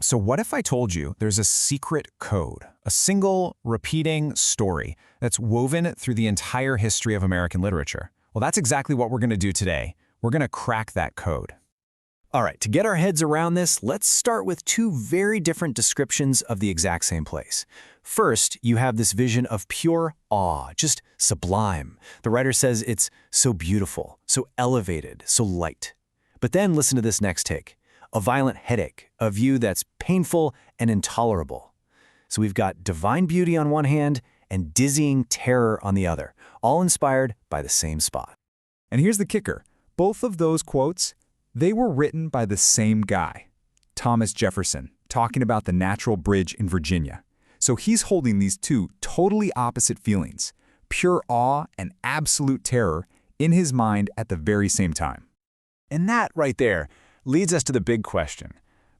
So what if I told you there's a secret code, a single repeating story that's woven through the entire history of American literature? Well, that's exactly what we're going to do today. We're going to crack that code. All right, to get our heads around this, let's start with two very different descriptions of the exact same place. First, you have this vision of pure awe, just sublime. The writer says it's so beautiful, so elevated, so light. But then listen to this next take. A violent headache, a view that's painful and intolerable. So we've got divine beauty on one hand and dizzying terror on the other, all inspired by the same spot. And here's the kicker. Both of those quotes, they were written by the same guy, Thomas Jefferson, talking about the Natural Bridge in Virginia. So he's holding these two totally opposite feelings, pure awe and absolute terror, in his mind at the very same time. And that right there leads us to the big question.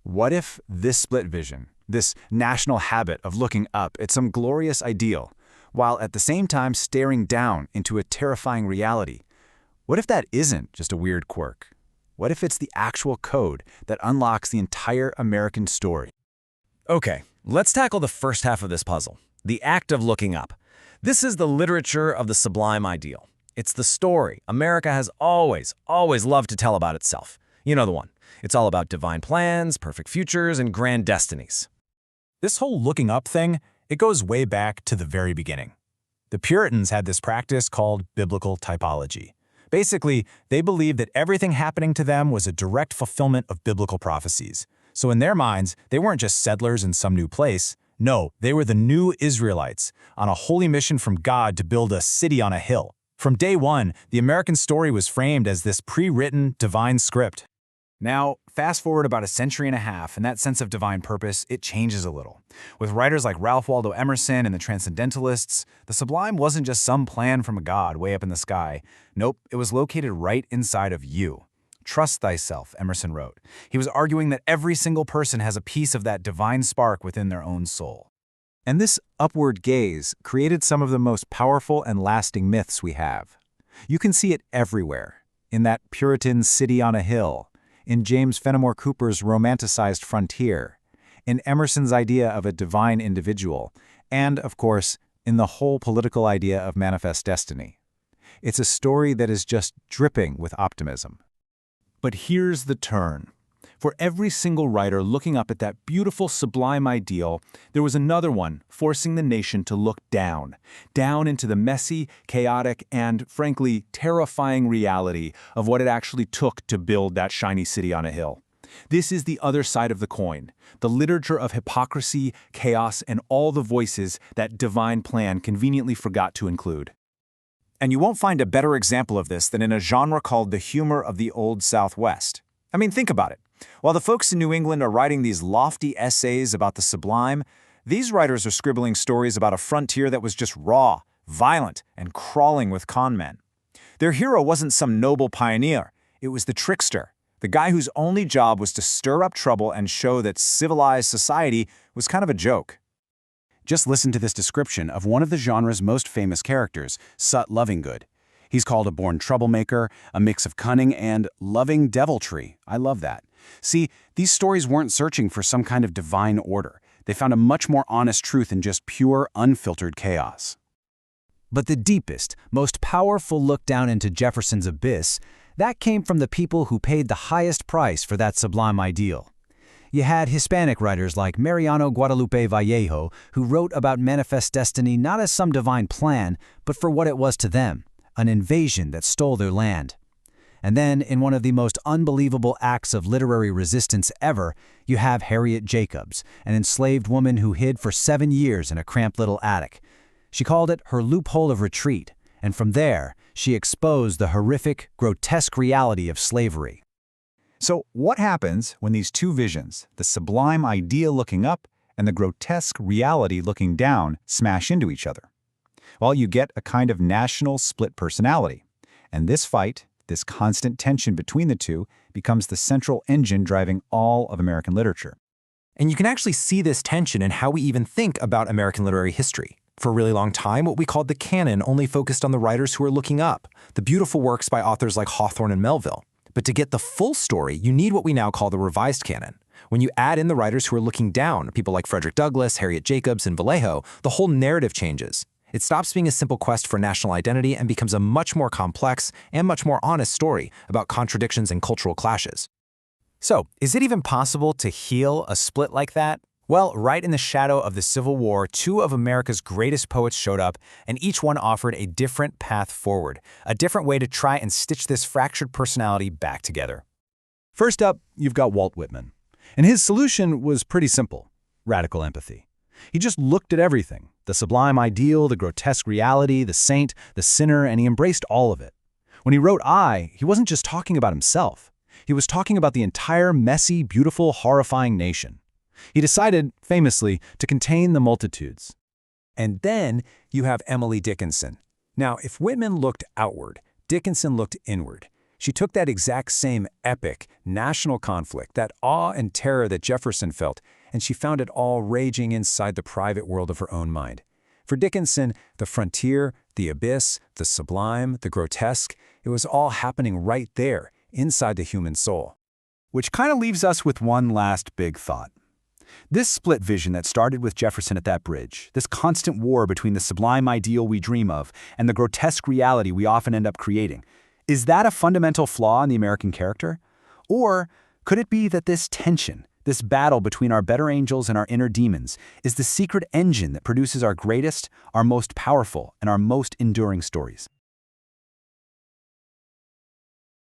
What if this split vision, this national habit of looking up at some glorious ideal, while at the same time staring down into a terrifying reality, what if that isn't just a weird quirk? What if it's the actual code that unlocks the entire American story? Okay, let's tackle the first half of this puzzle, the act of looking up. This is the literature of the sublime ideal. It's the story America has always loved to tell about itself. You know the one. It's all about divine plans, perfect futures, and grand destinies. This whole looking up thing, it goes way back to the very beginning. The Puritans had this practice called biblical typology. Basically, they believed that everything happening to them was a direct fulfillment of biblical prophecies. So in their minds, they weren't just settlers in some new place. No, they were the new Israelites, on a holy mission from God to build a city on a hill. From day one, the American story was framed as this pre-written divine script. Now, fast forward about a century and a half, and that sense of divine purpose, it changes a little. With writers like Ralph Waldo Emerson and the Transcendentalists, the sublime wasn't just some plan from a god way up in the sky. Nope, it was located right inside of you. Trust thyself, Emerson wrote. He was arguing that every single person has a piece of that divine spark within their own soul. And this upward gaze created some of the most powerful and lasting myths we have. You can see it everywhere, in that Puritan city on a hill, in James Fenimore Cooper's romanticized frontier, in Emerson's idea of a divine individual, and, of course, in the whole political idea of manifest destiny. It's a story that is just dripping with optimism. But here's the turn. For every single writer looking up at that beautiful, sublime ideal, there was another one forcing the nation to look down into the messy, chaotic, and, frankly, terrifying reality of what it actually took to build that shiny city on a hill. This is the other side of the coin, the literature of hypocrisy, chaos, and all the voices that divine plan conveniently forgot to include. And you won't find a better example of this than in a genre called the humor of the Old Southwest. I mean, think about it. While the folks in New England are writing these lofty essays about the sublime, these writers are scribbling stories about a frontier that was just raw, violent, and crawling with conmen. Their hero wasn't some noble pioneer. It was the trickster, the guy whose only job was to stir up trouble and show that civilized society was kind of a joke. Just listen to this description of one of the genre's most famous characters, Sut Lovingood. He's called a born troublemaker, a mix of cunning and loving deviltry. I love that. See, these stories weren't searching for some kind of divine order. They found a much more honest truth in just pure, unfiltered chaos. But the deepest, most powerful look down into Jefferson's abyss, that came from the people who paid the highest price for that sublime ideal. You had Hispanic writers like Mariano Guadalupe Vallejo, who wrote about manifest destiny not as some divine plan, but for what it was to them, an invasion that stole their land. And then, in one of the most unbelievable acts of literary resistance ever, you have Harriet Jacobs, an enslaved woman who hid for 7 years in a cramped little attic. She called it her loophole of retreat, and from there, she exposed the horrific, grotesque reality of slavery. So what happens when these two visions, the sublime idea looking up and the grotesque reality looking down, smash into each other? Well, you get a kind of national split personality. And this fight, this constant tension between the two, becomes the central engine driving all of American literature. And you can actually see this tension in how we even think about American literary history. For a really long time, what we called the canon only focused on the writers who are looking up, the beautiful works by authors like Hawthorne and Melville. But to get the full story, you need what we now call the revised canon, When you add in the writers who are looking down, people like Frederick Douglass, Harriet Jacobs, and Vallejo, the whole narrative changes. It stops being a simple quest for national identity and becomes a much more complex and much more honest story about contradictions and cultural clashes. So, is it even possible to heal a split like that? Well, right in the shadow of the Civil War, two of America's greatest poets showed up, and each one offered a different path forward, a different way to try and stitch this fractured personality back together. First up, you've got Walt Whitman. And his solution was pretty simple: radical empathy. He just looked at everything, the sublime ideal, the grotesque reality, the saint, the sinner, and he embraced all of it. When he wrote I, he wasn't just talking about himself. He was talking about the entire messy, beautiful, horrifying nation. He decided, famously, to contain the multitudes. And then you have Emily Dickinson. Now, if Whitman looked outward, Dickinson looked inward. She took that exact same epic, national conflict, that awe and terror that Jefferson felt, and she found it all raging inside the private world of her own mind. For Dickinson, the frontier, the abyss, the sublime, the grotesque, it was all happening right there, inside the human soul. Which kind of leaves us with one last big thought. This split vision that started with Jefferson at that bridge, this constant war between the sublime ideal we dream of and the grotesque reality we often end up creating, is that a fundamental flaw in the American character? Or could it be that this tension, this battle between our better angels and our inner demons, is the secret engine that produces our greatest, our most powerful, and our most enduring stories?